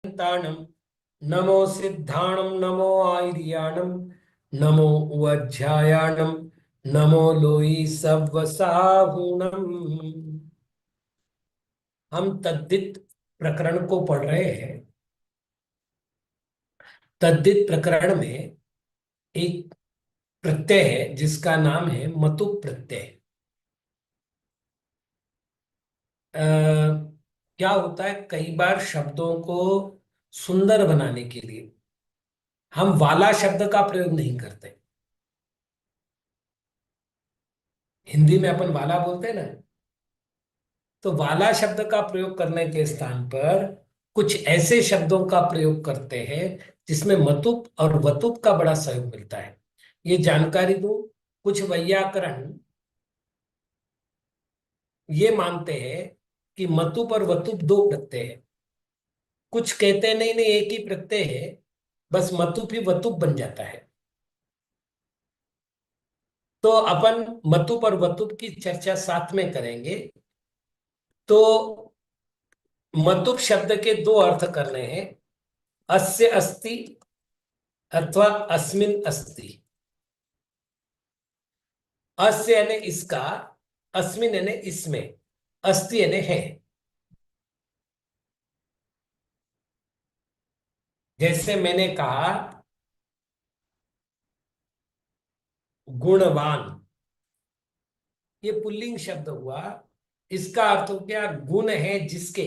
ताणं नमो सिद्धाणं नमो आयर्याणं नमो उवज्झायाणं नमो लोई सव्वसाहुणम्। हम तद्दित प्रकरण को पढ़ रहे हैं। तद्दित प्रकरण में एक प्रत्यय है जिसका नाम है मतु प्रत्यय। क्या होता है, कई बार शब्दों को सुंदर बनाने के लिए हम वाला शब्द का प्रयोग नहीं करते। हिंदी में अपन वाला बोलते हैं ना, तो वाला शब्द का प्रयोग करने के स्थान पर कुछ ऐसे शब्दों का प्रयोग करते हैं जिसमें मतुप और वतुप का बड़ा सहयोग मिलता है। ये जानकारी दूं, कुछ वैयाकरण ये मानते हैं कि मतुप और वतुप दो प्रत्यय है। कुछ कहते हैं नहीं नहीं, एक ही प्रत्यय है, बस मतुप ही वतुप बन जाता है। तो अपन मतुप और वतुप की चर्चा साथ में करेंगे। तो मतुप शब्द के दो अर्थ करने हैं, अस्य अस्ति अथवा अस्मिन अस्ति। अस्य यानी इसका, अस्मिन यानी इसमें, अस्ति यानी है। जैसे मैंने कहा गुणवान, ये पुल्लिंग शब्द हुआ। इसका अर्थ हो गया गुण है जिसके,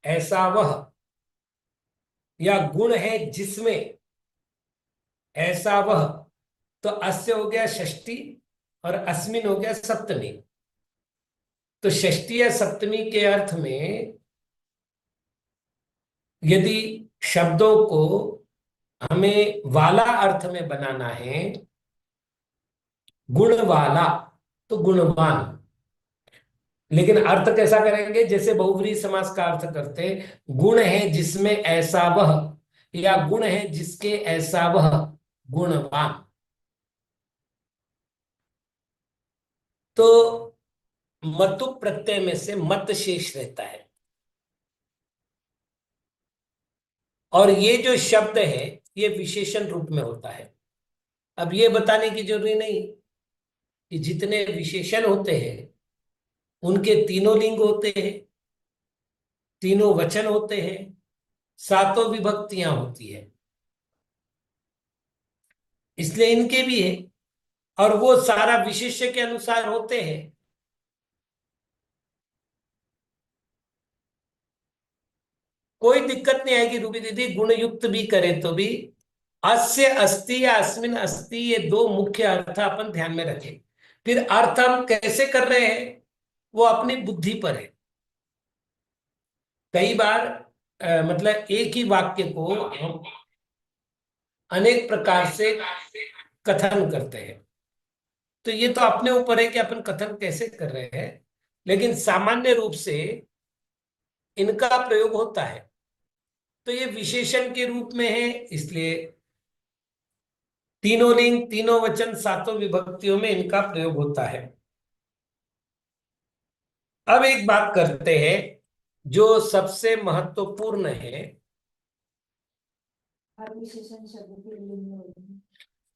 ऐसा वह, या गुण है जिसमें, ऐसा वह। तो अस्य हो गया षष्ठी और अस्मिन हो गया सप्तमी। तो षष्ठी या सप्तमी के अर्थ में यदि शब्दों को हमें वाला अर्थ में बनाना है, गुण वाला, तो गुणवान। लेकिन अर्थ कैसा करेंगे, जैसे बहुव्रीहि समास का अर्थ करते, गुण है जिसमें ऐसा वह, या गुण है जिसके ऐसा वह, गुणवान। तो मतु प्रत्यय में से मत शेष रहता है। और ये जो शब्द है ये विशेषण रूप में होता है। अब ये बताने की जरूरी नहीं कि जितने विशेषण होते हैं उनके तीनों लिंग होते हैं, तीनों वचन होते हैं, सातों विभक्तियां होती है, इसलिए इनके भी है। और वो सारा विशेष्य के अनुसार होते हैं। कोई दिक्कत नहीं आएगी रूबी दीदी, गुण युक्त भी करे तो भी। अस्य अस्ति या अस्मिन अस्ति, ये दो मुख्य अर्थ अपन ध्यान में रखें। फिर अर्थ हम कैसे कर रहे हैं वो अपनी बुद्धि पर है। कई बार मतलब एक ही वाक्य को हम अनेक प्रकार से कथन करते हैं। तो ये तो अपने ऊपर है कि अपन कथन कैसे कर रहे हैं, लेकिन सामान्य रूप से इनका प्रयोग होता है। तो ये विशेषण के रूप में है, इसलिए तीनों लिंग, तीनों वचन, सातों विभक्तियों में इनका प्रयोग होता है। अब एक बात करते हैं जो सबसे महत्वपूर्ण है।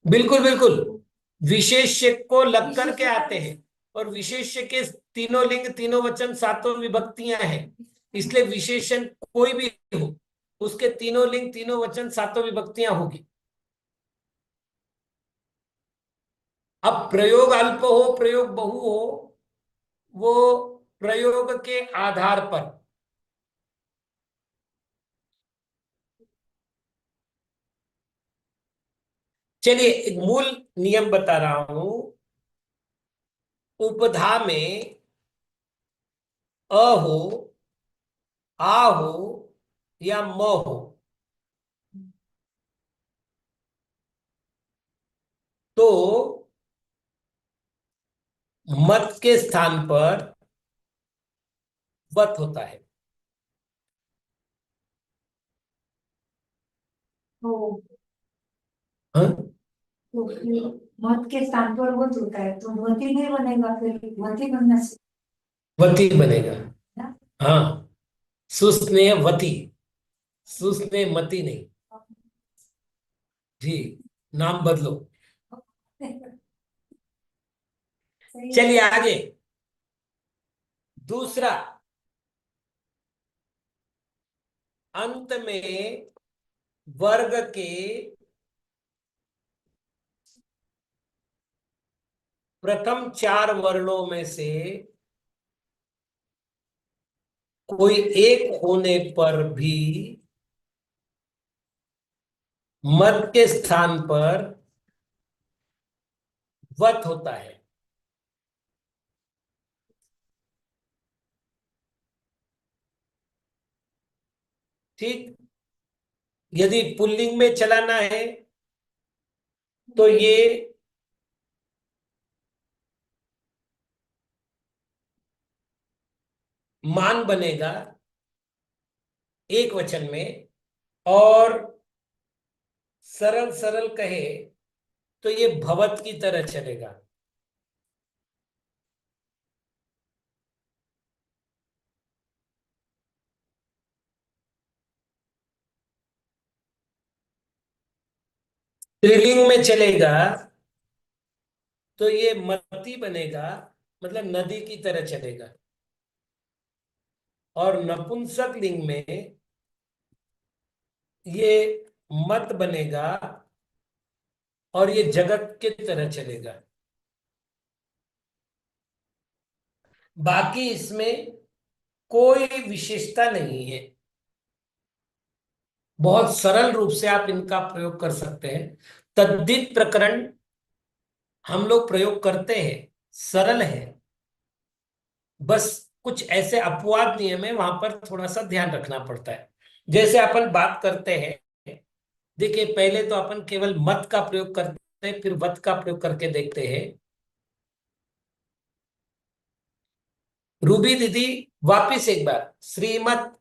बिल्कुल बिल्कुल, विशेष्य को लग करके आते हैं, और विशेष्य के तीनों लिंग, तीनों वचन, सातों विभक्तियां हैं। इसलिए विशेषण कोई भी हो, उसके तीनों लिंग, तीनों वचन, सातों विभक्तियां होगी। अब प्रयोग अल्प हो, प्रयोग बहु हो, वो प्रयोग के आधार पर। चलिए एक मूल नियम बता रहा हूं। उपधा में अ हो, आ हो, या म हो, तो मत के स्थान पर वत होता है। तो हाँ? तो फिर मत के स्थान पर वत होता है तो वती नहीं बनेगा, फिर वती बनना वती बनेगा। चाहिए ना। हाँ, सुस्नेहवती, सुसने मति नहीं। जी, नाम बदलो। सही चलिए आगे। दूसरा, अंत में वर्ग के प्रथम 4 वर्णों में से कोई एक होने पर भी मत के स्थान पर वत होता है। ठीक, यदि पुल्लिंग में चलाना है तो ये मान बनेगा एक वचन में, और सरल सरल कहे तो ये भवत की तरह चलेगा। स्त्रीलिंग में चलेगा तो ये मति बनेगा, मतलब नदी की तरह चलेगा। और नपुंसक लिंग में ये मत बनेगा और ये जगत के तरह चलेगा। बाकी इसमें कोई विशेषता नहीं है। बहुत सरल रूप से आप इनका प्रयोग कर सकते हैं। तद्धित प्रकरण हम लोग प्रयोग करते हैं, सरल है। बस कुछ ऐसे अपवाद नियम है, वहां पर थोड़ा सा ध्यान रखना पड़ता है। जैसे अपन बात करते हैं, देखिए पहले तो अपन केवल मत का प्रयोग करते हैं, फिर वत का प्रयोग करके देखते हैं। रूबी दीदी, वापिस एक बार, श्रीमत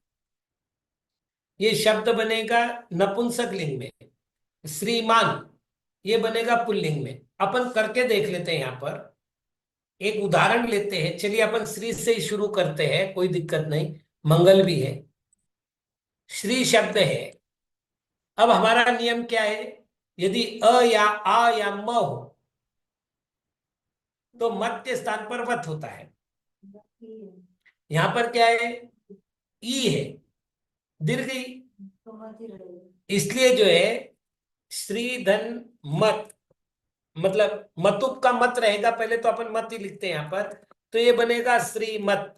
ये शब्द बनेगा नपुंसक लिंग में, श्रीमान ये बनेगा पुल्लिंग में। अपन करके देख लेते हैं, यहां पर एक उदाहरण लेते हैं। चलिए अपन श्री से ही शुरू करते हैं, कोई दिक्कत नहीं, मंगल भी है। श्री शब्द है। अब हमारा नियम क्या है, यदि अ या आ या म हो तो मत के स्थान पर वत होता है। यहां पर क्या है, ई है, दीर्घ ई। तो मत ही रहेगा। इसलिए जो है श्री धन मत, मतलब मतुक का मत रहेगा, पहले तो अपन मत ही लिखते हैं यहां पर, तो ये बनेगा श्रीमत।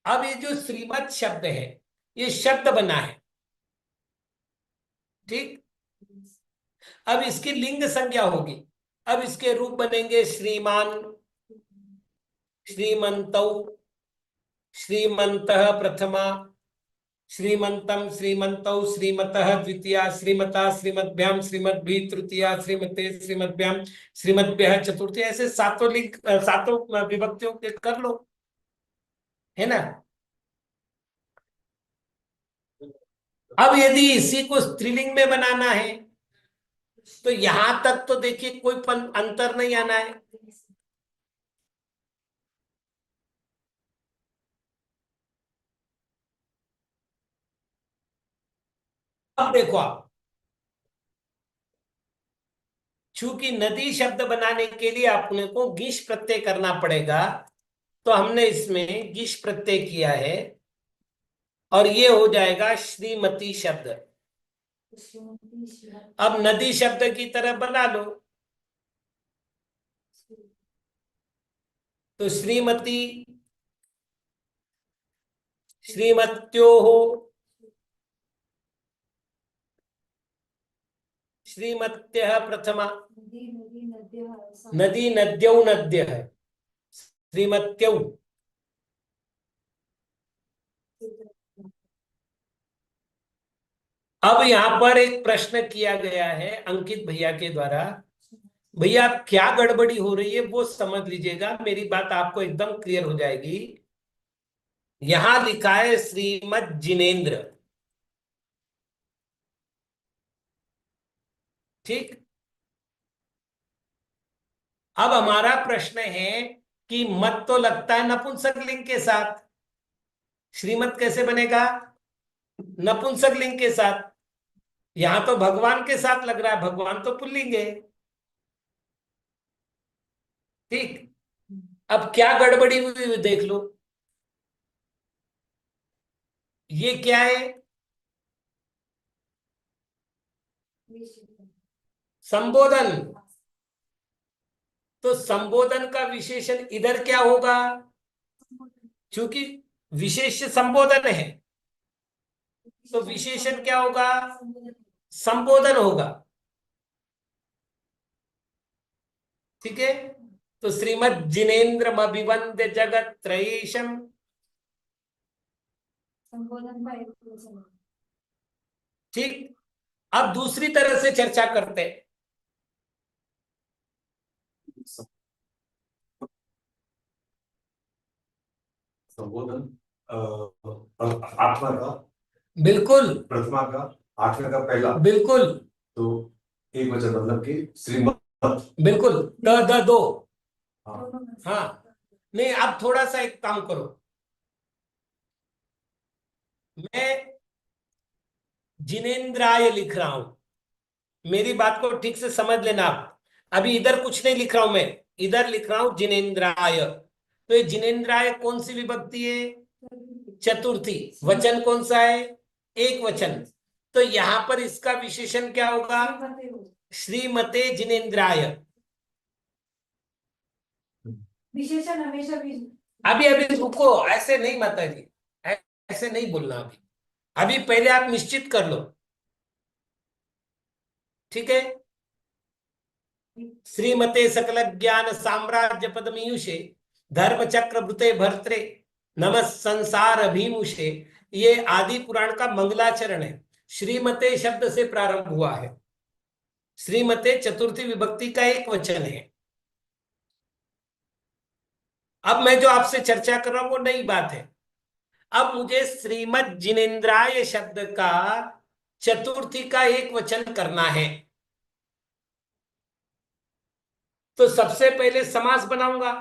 अब ये जो श्रीमत शब्द है, ये शब्द बना है। ठीक, अब इसकी लिंग संज्ञा होगी। अब इसके रूप बनेंगे श्रीमान, श्रीमंतौ, श्रीमंतः प्रथमा, श्रीमंतम, श्रीमंतौ, श्रीमतः द्वितीया, श्रीमता, श्रीमद्भ्याम, श्रीमद्भिः तृतीया, श्रीमते, श्रीमद्भ्याम, श्रीमद्भ्यः चतुर्थी। ऐसे सातों लिंग, सातों विभक्तियों के कर लो, है ना। अब यदि इसी को स्त्रीलिंग में बनाना है तो यहां तक तो देखिए कोई अंतर नहीं आना है। अब देखो आप, चूंकि नदी शब्द बनाने के लिए अपने को गिश प्रत्यय करना पड़ेगा, तो हमने इसमें गिश प्रत्यय किया है और ये हो जाएगा श्रीमती शब्द। अब नदी शब्द की तरह बना लो, तो श्रीमती, श्रीमत्योः, श्रीमत्यः प्रथमा, नदी नद्यौ नद्यः, श्रीमत्यौ। अब यहां पर एक प्रश्न किया गया है अंकित भैया के द्वारा, भैया क्या गड़बड़ी हो रही है वो समझ लीजिएगा, मेरी बात आपको एकदम क्लियर हो जाएगी। यहां लिखा है श्रीमद जिनेन्द्र। ठीक, अब हमारा प्रश्न है कि मत तो लगता है नपुंसक लिंग के साथ, श्रीमत कैसे बनेगा। नपुंसक लिंग के साथ। यहां तो भगवान के साथ लग रहा है, भगवान तो पुल्लिंग है। ठीक। अब क्या गड़बड़ी हुई हुई देख लो। ये क्या है? संबोधन। तो संबोधन का विशेषण इधर क्या होगा? क्योंकि विशेष्य संबोधन है, तो विशेषण क्या होगा? संबोधन होगा। ठीक है। तो श्रीमद जिनेन्द्र अभिवंद्य जगत त्रयीशम। संबोधन का एक वचन है। ठीक। अब दूसरी तरह से चर्चा करते हैं। संबोधन आत्मा का, बिल्कुल प्रतिमा का, आत्मा का पहला, बिल्कुल तो एक वचन मतलब कि श्रीमत। बिल्कुल। द दो। हाँ। हाँ। नहीं, अब थोड़ा सा एक काम करो। मैं जिनेन्द्राय लिख रहा हूं, मेरी बात को ठीक से समझ लेना आप। अभी इधर कुछ नहीं लिख रहा हूं मैं, इधर लिख रहा हूं जिनेन्द्राय। तो ये जिनेन्द्राय कौन सी विभक्ति है? चतुर्थी। वचन कौन सा है? एक वचन। तो यहां पर इसका विशेषण क्या होगा? श्रीमते जिनेन्द्राय। विशेषण हमेशा भी अभी अभी रुको, ऐसे नहीं माता जी, ऐसे नहीं बोलना अभी। अभी पहले आप निश्चित कर लो। ठीक है। श्रीमते सकल ज्ञान साम्राज्य पदमीयुषे धर्म चक्र वृते भर्त्रे नमः संसार अभिमुषे। ये आदि पुराण का मंगलाचरण है। श्रीमते शब्द से प्रारंभ हुआ है। श्रीमते चतुर्थी विभक्ति का एक वचन है। अब मैं जो आपसे चर्चा कर रहा हूं वो नई बात है। अब मुझे श्रीमद जिनेन्द्राय शब्द का चतुर्थी का एक वचन करना है। तो सबसे पहले समास बनाऊंगा।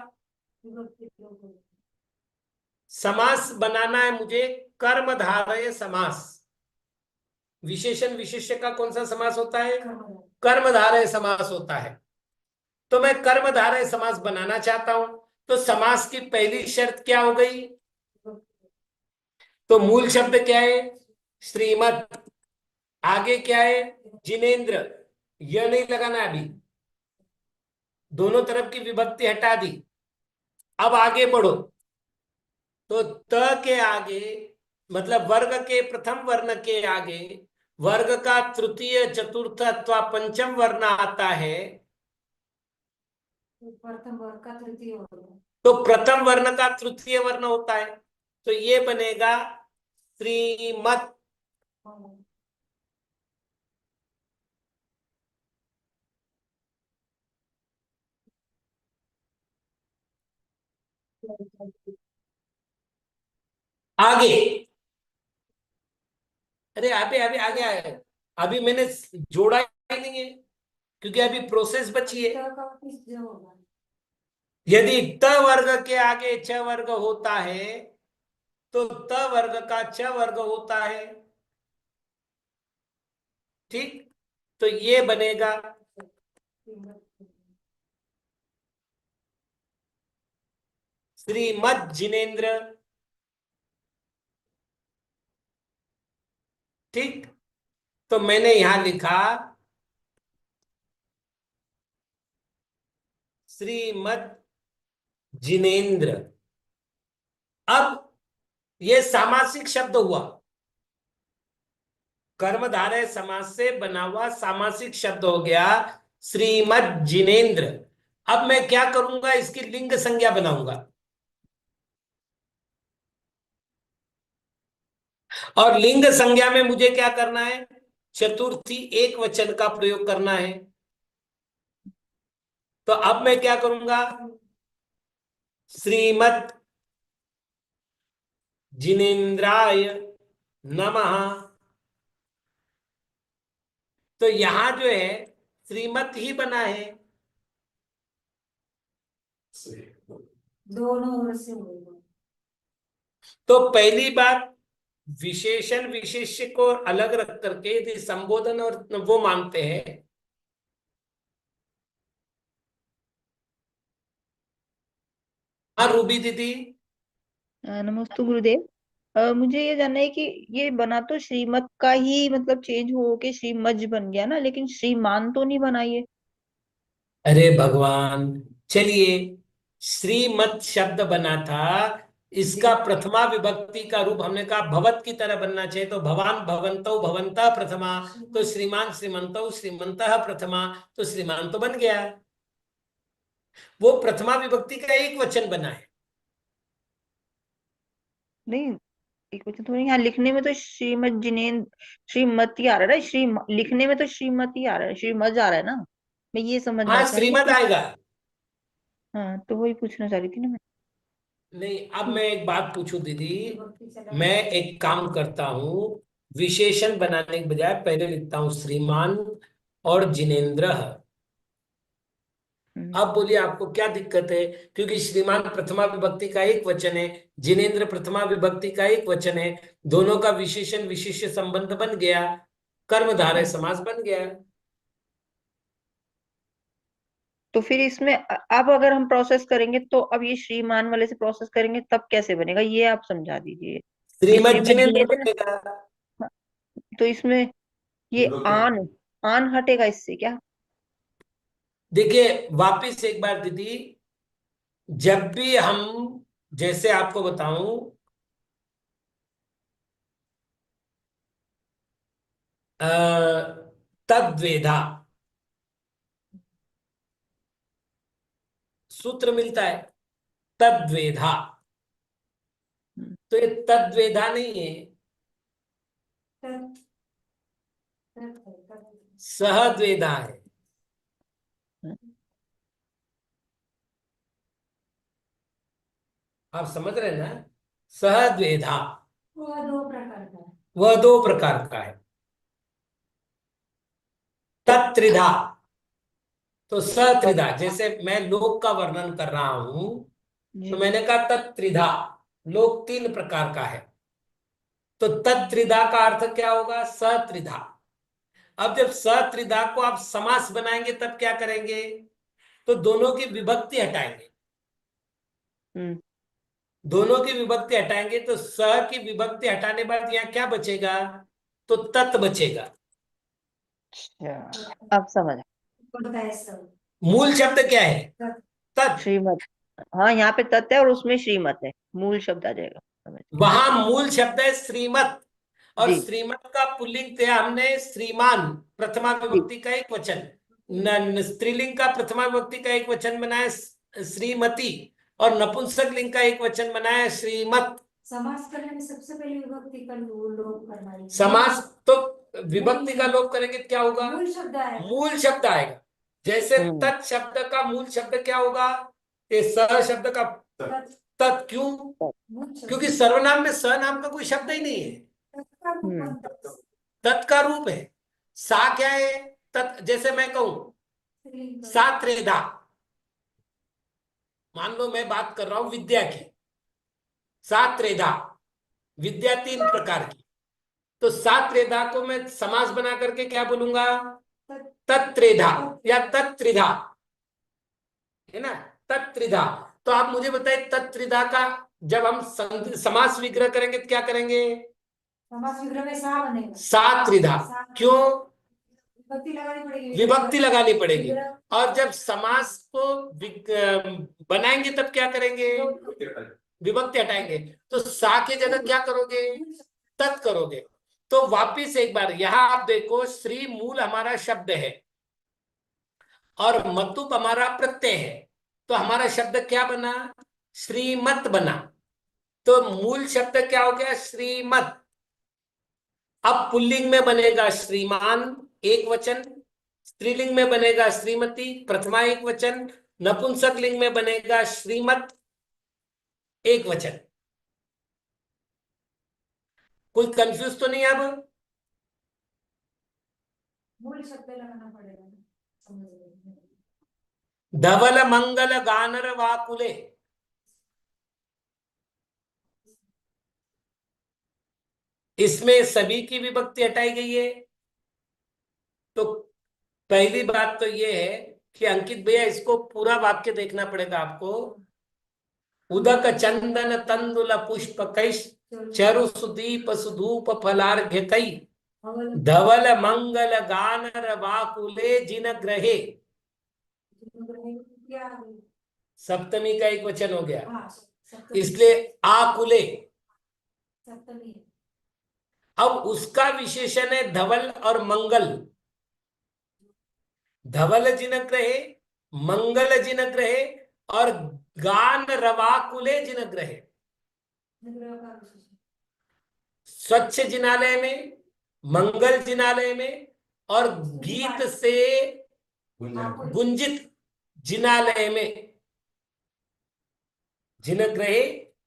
समास बनाना है मुझे, कर्मधारय समास। विशेषण विशेष्य का कौन सा समास होता है? कर्मधारय समास होता है। तो मैं कर्मधारय समास बनाना चाहता हूं। तो समास की पहली शर्त क्या हो गई? तो मूल शब्द क्या है? श्रीमत। आगे क्या है? जिनेन्द्र। यह नहीं लगाना है अभी, दोनों तरफ की विभक्ति हटा दी। अब आगे बढ़ो। तो त के आगे, मतलब वर्ग के प्रथम वर्ण के आगे वर्ग का तृतीय चतुर्थ अथवा पंचम वर्ण आता है। प्रथम वर्ग का तृतीय वर्ग। तो प्रथम वर्ण का तृतीय वर्ण होता है। तो ये बनेगा श्रीमत। आगे, अरे अभी अभी आगे आया, अभी मैंने जोड़ा ही नहीं है, क्योंकि अभी प्रोसेस बची है। यदि त वर्ग के आगे च वर्ग होता है तो त वर्ग का च वर्ग होता है। ठीक। तो ये बनेगा श्रीमद जिनेन्द्र। ठीक। तो मैंने यहां लिखा श्रीमद जिनेन्द्र। अब ये सामासिक शब्द हुआ, कर्मधारय समास से बना हुआ सामासिक शब्द हो गया श्रीमद जिनेन्द्र। अब मैं क्या करूंगा? इसकी लिंग संज्ञा बनाऊंगा। और लिंग संज्ञा में मुझे क्या करना है? चतुर्थी एक वचन का प्रयोग करना है। तो अब मैं क्या करूंगा? श्रीमद जिनेन्द्राय नमः। तो यहां जो है श्रीमत ही बना है। दोनों ओर से होगा। तो पहली बात, विशेषण विशेष्य को अलग रख करके यदि संबोधन और वो मानते हैं, हाँ रूबी दीदी। नमस्ते गुरुदेव। मुझे ये जानना है कि ये बना तो श्रीमत का ही मतलब चेंज हो के श्रीमज बन गया ना, लेकिन श्रीमान तो नहीं बना ये। अरे भगवान, चलिए, श्रीमत शब्द बना था, इसका प्रथमा विभक्ति का रूप हमने कहा भवत की तरह बनना चाहिए, तो भवान भवंतो भवंता प्रथमा, तो श्रीमान श्रीमंतो श्रीमंतः प्रथमा, तो श्रीमान तो बन गया। वो प्रथमा विभक्ति का एक वचन बना है। नहीं, एक वचन थोड़ी, यहाँ लिखने में तो श्रीमत जिनेन्द्र श्रीमती आ रहा है, लिखने में तो श्रीमती आ रहा है, श्रीमज आ रहा है ना। मैं ये समझना हाँ चाह रही श्रीमत हूँ। आएगा। हाँ, तो वही पूछना चाह रही थी ना मैं। नहीं, अब मैं एक बात पूछूं दीदी, विभक्ति चला मैं एक काम करता हूं, विशेषण बनाने के बजाय पहले लिखता हूं श्रीमान और जिनेन्द्र। हम्म, अब बोलिए आपको क्या दिक्कत है? क्योंकि श्रीमान प्रथमा विभक्ति का एक वचन है, जिनेन्द्र प्रथमा विभक्ति का एक वचन है, दोनों का विशेषण विशेष्य संबंध बन गया, कर्मधारय समास बन गया। तो फिर इसमें अब अगर हम प्रोसेस करेंगे तो अब ये श्रीमान वाले से प्रोसेस करेंगे तब कैसे बनेगा, ये आप समझा दीजिए। ये श्रीमत श्रीमत जिनेन्द्र जिनेन्द्र। बनेगा। हाँ, तो इसमें ये आन विभक्ति आन हटेगा इससे क्या? देखिए वापिस एक बार दीदी, जब भी हम, जैसे आपको बताऊं, तद्वेधा सूत्र मिलता है, तद्वेधा, हम्म, तो ये तद्वेधा नहीं है, तत् तत् है, तत्। सहद्वेधा है। हम्म, आप समझ रहे हैं ना? सहद्वेधा वो दो प्रकार का है। वह दो प्रकार का है। तत्त्रिधा, तो सत्रिधा, जैसे मैं लोक का वर्णन कर रहा हूं, तो जी। मैंने कहा तत्त्रिधा, लोक तीन प्रकार का है, तो तत्त्रिधा का अर्थ क्या होगा? सत्रिधा। अब जब सत्रिधा को आप समास बनाएंगे तब क्या करेंगे? तो दोनों की विभक्ति हटाएंगे, हम्म। दोनों की विभक्ति हटाएंगे, तो स की विभक्ति हटाने बाद यहाँ क्या बचेगा? तो तत् बचेगा। अच्छा, अब समझ। होता है सब। मूल शब्द क्या है? तत्। तत्। श्रीमत। हाँ, यहाँ पे तत् है और उसमें श्रीमत है, मूल शब्द आ जाएगा, समझ। वहां मूल शब्द है श्रीमत, और जी श्रीमत का पुल्लिंग किया हमने श्रीमान, प्रथमा जी। विभक्ति का एक वचन। स्त्रीलिंग का प्रथमा विभक्ति का एक वचन बनाया श्रीमती, और नपुंसक लिंग का एक वचन बनाया श्रीमत। समास करने में सबसे पहले विभक्ति का लोप करना है। समास तो विभक्ति का लोप करेंगे तो क्या होगा? मूल शब्द है। मूल शब्द आएगा। जैसे हम्म तत् शब्द का मूल शब्द क्या होगा? ये स शब्द का तत् तत्, क्यों? मूल शब्द। क्योंकि सर्वनाम में स नाम का कोई शब्द ही नहीं है, तत् का रूप हम्म बनता है। तत् का रूप है। सा क्या है? तत्, जैसे मैं कहूं स्त्रीलिंग का। सा त्रेधा, मान लो मैं बात कर रहा हूं विद्या की, सा त्रेधा, विद्या तीन प्रकार की, तो सा त्रेधा को मैं समास बना करके क्या बोलूंगा? तत्। तत्त्रेधा या तत्त्रिधा, है ना? तत्त्रिधा। तो आप मुझे बताइए तत्त्रिधा का जब हम समास विग्रह करेंगे तो क्या करेंगे? समास विग्रह में सा बनेगा। सा त्रिधा। क्यों? विभक्ति लगानी पड़ेगी। विभक्ति लगानी पड़ेगी। विग्रह। और जब समास को बनाएंगे तब क्या करेंगे? विभक्ति हटाएंगे, तो सा की जगह क्या करोगे? तत् करोगे। तो वापिस एक बार यहां आप देखो, श्री मूल हमारा शब्द है और मतुप हमारा प्रत्यय है, तो हमारा शब्द क्या बना? श्रीमत बना। तो मूल शब्द क्या हो गया? श्रीमत। अब पुल्लिंग में बनेगा श्रीमान एक वचन, स्त्रीलिंग में बनेगा श्रीमती प्रथमा एक वचन, नपुंसक लिंग में बनेगा श्रीमत एक वचन। कोई कंफ्यूज तो नहीं है अब? मूल शब्द लगाना पड़ेगा। समझ गए। धवल मंगल गानर वाकुले, इसमें सभी की विभक्ति हटाई गई है। तो पहली बात तो ये है कि अंकित भैया इसको पूरा वाक्य देखना पड़ेगा आपको। उदक चंदन तंदुल पुष्प कैश चरु सुदीप सुधूप फलार्घ्य कई धवल मंगल गानर वाकुले जिन ग्रहे। क्या सप्तमी का एक वचन हो गया, हाँ सप्तमी इसलिए आकुले। सप्तमी अब उसका विशेषण है धवल और मंगल। धवल जिन ग्रहे, मंगल जिन ग्रहे और गान रवाकुले जिन ग्रहे। निग्रह का विशेषण स्वच्छ जिनालय में, मंगल जिनालय में और गीत से गुंजन गुंजित जिनालय में। जिन ग्रहे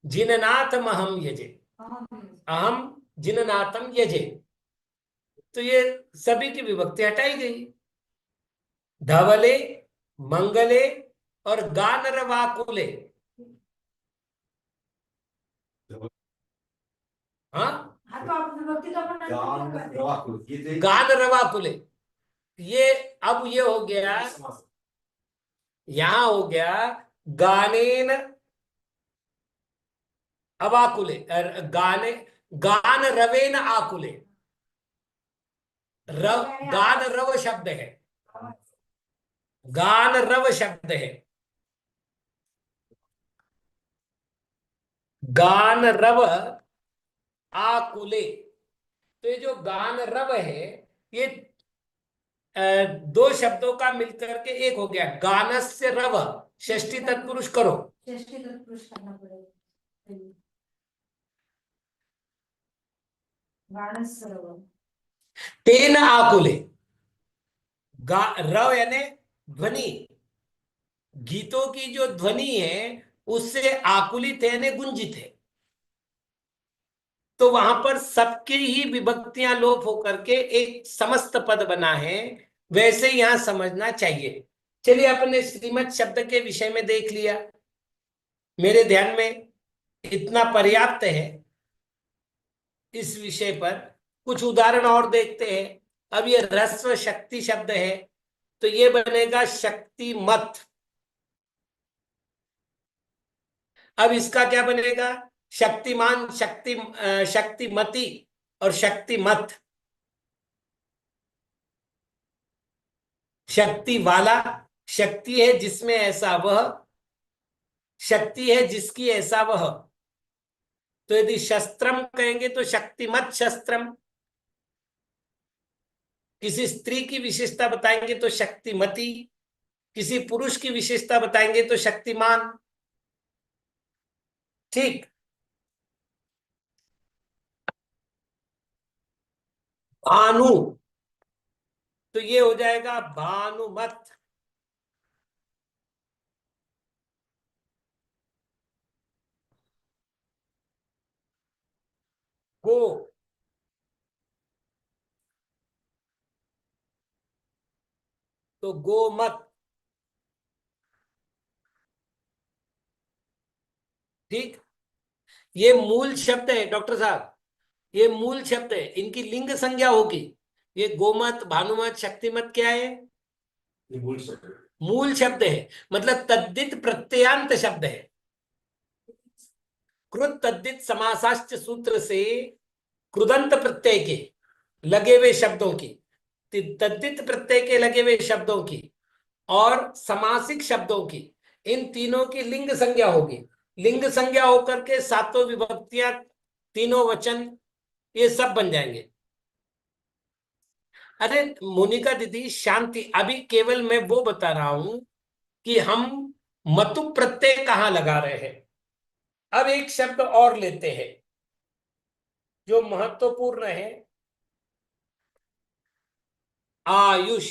जिननाथ महम यजे, अहम जिननाथम यजे। तो ये सभी की विभक्ति हटाई गई। धवले, मंगले और गानर वाकुले। हाँ, हाँ तो आप विभक्ति तो अपन गान रवाकुल ये थे गान रवाकुले। ये अब ये हो गया, समास। यहां हो गया गानेन अवाकुले, गाने गान रवेन आकुले। रव, गान रव शब्द है, गान रव शब्द है, गान रव आकुले। तो ये जो गान रव है, ये दो शब्दों का मिलकर के एक हो गया गानस्य रव। षष्ठी तत्पुरुष करो। षष्ठी तत्पुरुष करना पड़ेगा गानस सरोवर तेन आकुले। रव यानी ध्वनि, गीतों की जो ध्वनि है उससे आकुलित है यानी गुंजित है। तो वहां पर सबकी ही विभक्तियां लोप होकर के एक समस्त पद बना है। वैसे यहां समझना चाहिए। चलिए, अपने श्रीमत शब्द के विषय में देख लिया। मेरे ध्यान में इतना पर्याप्त है इस विषय पर। कुछ उदाहरण और देखते हैं। अब ये ह्रस्व शक्ति शब्द है, तो ये बनेगा शक्तिमत। अब इसका क्या बनेगा? शक्तिमान, शक्तिमती और शक्तिमत। शक्ति वाला, शक्ति है जिसमें ऐसा वह, शक्ति है जिसकी ऐसा वह। तो यदि शस्त्रम कहेंगे तो शक्तिमत शस्त्रम। किसी स्त्री की विशेषता बताएंगे तो शक्तिमती, किसी पुरुष की विशेषता बताएंगे तो शक्तिमान। ठीक। भानु, तो ये हो जाएगा भानुमत। गो, तो गोमत। ठीक। ये मूल शब्द है डॉक्टर साहब, ये मूल शब्द है, इनकी लिंग संज्ञा होगी। ये गोमत, भानुमत, शक्तिमत क्या है? ये मूल शब्द है। मूल शब्द है, मतलब तद्धित प्रत्ययांत शब्द है। कृत तद्धित समासाश्च सूत्र से कृदंत प्रत्यय के लगे हुए शब्दों की, तद्धित प्रत्यय के लगे हुए शब्दों की और समासिक शब्दों की, इन तीनों की लिंग संज्ञा होगी। लिंग संज्ञा होकर के सातों विभक्तियां, तीनों वचन, ये सब बन जाएंगे। अरे मोनिका दीदी शांति, अभी केवल मैं वो बता रहा हूं कि हम मतु प्रत्यय कहां लगा रहे हैं। अब एक शब्द और लेते हैं जो महत्वपूर्ण है, आयुष।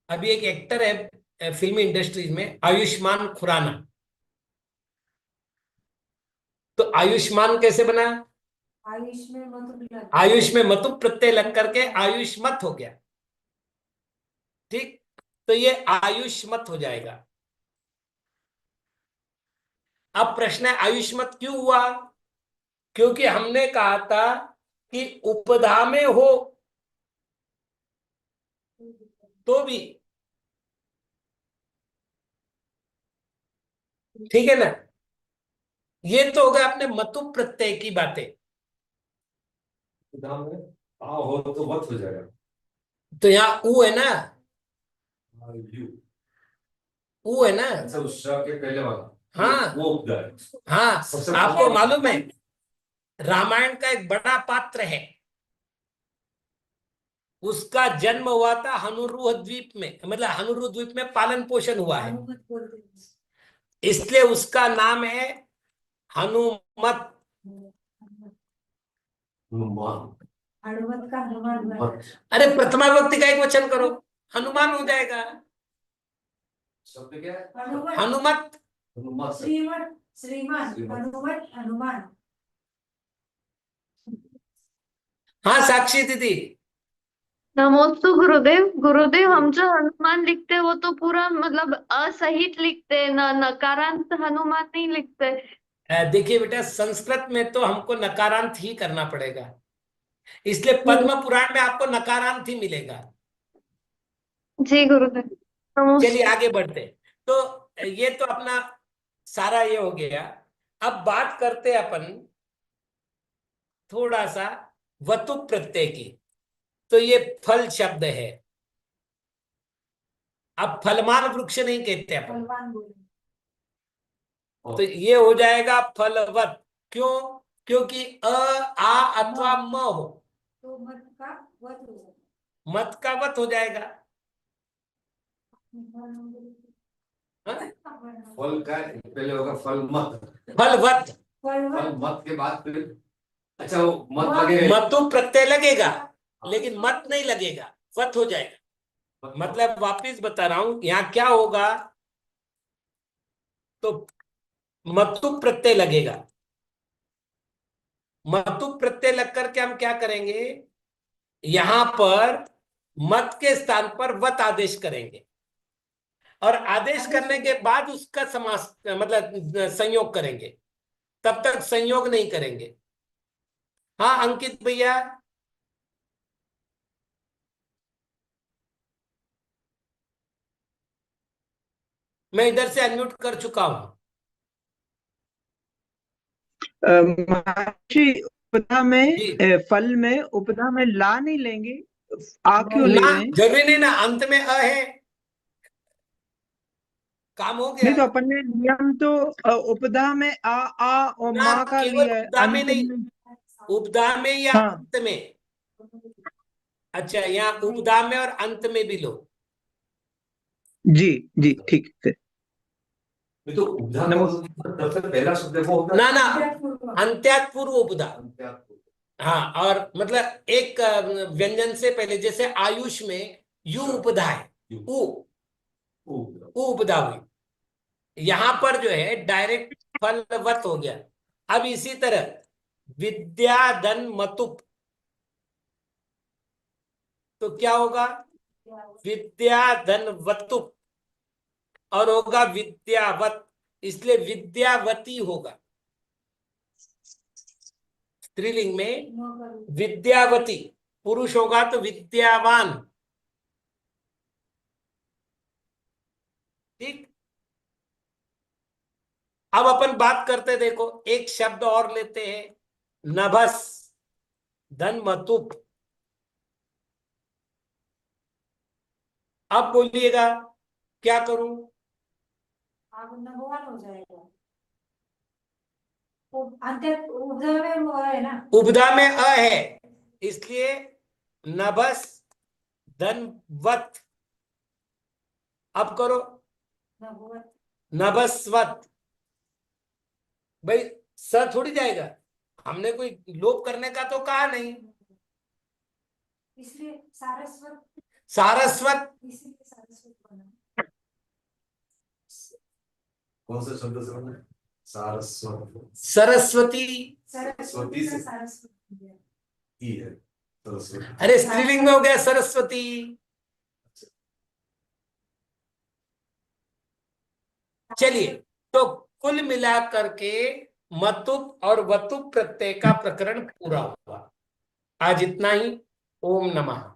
अभी एक एक्टर है फिल्मी इंडस्ट्रीज में, आयुष्मान खुराना। तो आयुष्मान कैसे बना? आयुष में मतलब आयुष में मतु प्रत्यय लग करके आयुष्मत हो गया। ठीक। तो ये आयुष्मत हो जाएगा। अब प्रश्न है आयुष्मत क्यों हुआ? क्योंकि हमने कहा था कि उपधा में हो तो भी, ठीक है ना। ये तो हो गया अपने मतु प्रत्यय की बातें। दाम में आ हो तो वत हो जाएगा। तो यहाँ ऊ है ना, यू ऊ है ना। अच्छा उस श के पहले वाला हाँ वो उपदा है। हाँ, सबसे आपको पहले- मालूम है रामायण का एक बड़ा पात्र है, उसका जन्म हुआ था हनुरुह द्वीप में, मतलब हनुरुह द्वीप में पालन पोषण हुआ है, हनुमत बोलते हैं। इसलिए उसका नाम है हनुमत। हनुमान हनुमत का हनुमान बना। मत अरे प्रथमा विभक्ति का एक वचन करो, हनुमान हो जाएगा। शब्द क्या है? हनुमत हनुमत। हनुमान से श्रीमत श्रीमान श्रीमान। हनुमत हनुमान। हाँ साक्षी दीदी, नमोस्तु गुरुदेव। गुरुदेव, हम जो हनुमान लिखते हैं वो तो पूरा मतलब असहित लिखते हैं ना, नकारांत हनुमान नहीं लिखते। देखिए बेटा संस्कृत में तो हमको नकारांत ही करना पड़ेगा, इसलिए जी पद्म पुराण में आपको नकारांत ही मिलेगा। जी गुरुदेव, चलिए नमोस्तु। आगे बढ़ते हैं। तो ये तो अपना सारा ये हो गया। अब बात करते हैं अपन थोड़ा सा वतु प्रत्यय की। तो ये फल शब्द है, अब फलमान वृक्ष नहीं कहते अपन, बलवान बोले। तो ये हो जाएगा फलवत। क्यों? क्योंकि आ अथवा म हो, तो मत का वध हो जाएगा। मत का वत हो जाएगा। हाँ? फल का पहले होगा फल मत। फलवत, फल फलवत मत के बाद फिर अच्छा वो मत लगेगा। मतु प्रत्यय लगेगा लेकिन मत नहीं लगेगा, वत हो जाएगा। मतलब वापिस बता रहा हूं यहां क्या होगा, तो मतु प्रत्यय लगेगा। मतु प्रत्यय लग करके हम क्या करेंगे, यहां पर मत के स्थान पर वत आदेश करेंगे, और आदेश करने के बाद उसका समास मतलब संयोग करेंगे, तब तक संयोग नहीं करेंगे। हाँ अंकित भैया, मैं इधर से अनम्यूट कर चुका हूं। महर्षि उपधा में जी फल में उपधा में ला नहीं लेंगे, आ क्यों ले ना, रहे हैं? जरूरी नहीं ना, अंत में अ है, काम हो नहीं गया तो अपन ने नियम तो उपधा में आ और ना। माँ का केवल लिया है उपदा में अंत नहीं, में। उपदा में या हाँ अंत में। अच्छा यहाँ उपदा में और अंत में भी लो। जी जी ठीक है। ये तो उपधा का नमस्ते। सबसे पहला शब्द है वो होता ना ना, पूर्व अंत्यात पूर्व उपदा। है। हाँ, और मतलब एक व्यंजन से पहले, जैसे आयुष में यू उपधा है, उ उ उपधा हुई, यहां पर जो है डायरेक्ट फलवत हो गया। अब इसी तरह विद्याधन मतुप, तो क्या होगा, विद्याधन वतुप, और होगा विद्यावत, इसलिए विद्यावती होगा। स्त्रीलिंग में विद्यावती, पुरुष होगा तो विद्यावान। ठीक, अब अपन बात करते, देखो एक शब्द और लेते हैं, नभस धन मतुप। अब बोलिएगा क्या करूं, अब नभवान हो जाएगा। अंत्य उपधा में वो है ना। उपधा में अ है, इसलिए नभस धनवत। अब करो नभवत नभस्वत। भाई स थोड़ी जाएगा, हमने कोई लोप करने का तो कहा नहीं। इसलिए सारस्वत, सारस्वत, इसीलिए सारस्वत बना। कौन सा शब्द से बना है? सारस्वत सरस्वती। सरस्वती से। का सारस्वत हो गया। ई है सरस्वती। अरे स्त्रीलिंग में हो गया सरस्वती। चलिए, तो कुल मिला करके मतुप और वतुप प्रत्यय का प्रकरण पूरा हुआ। आज इतना ही। ओम नमः।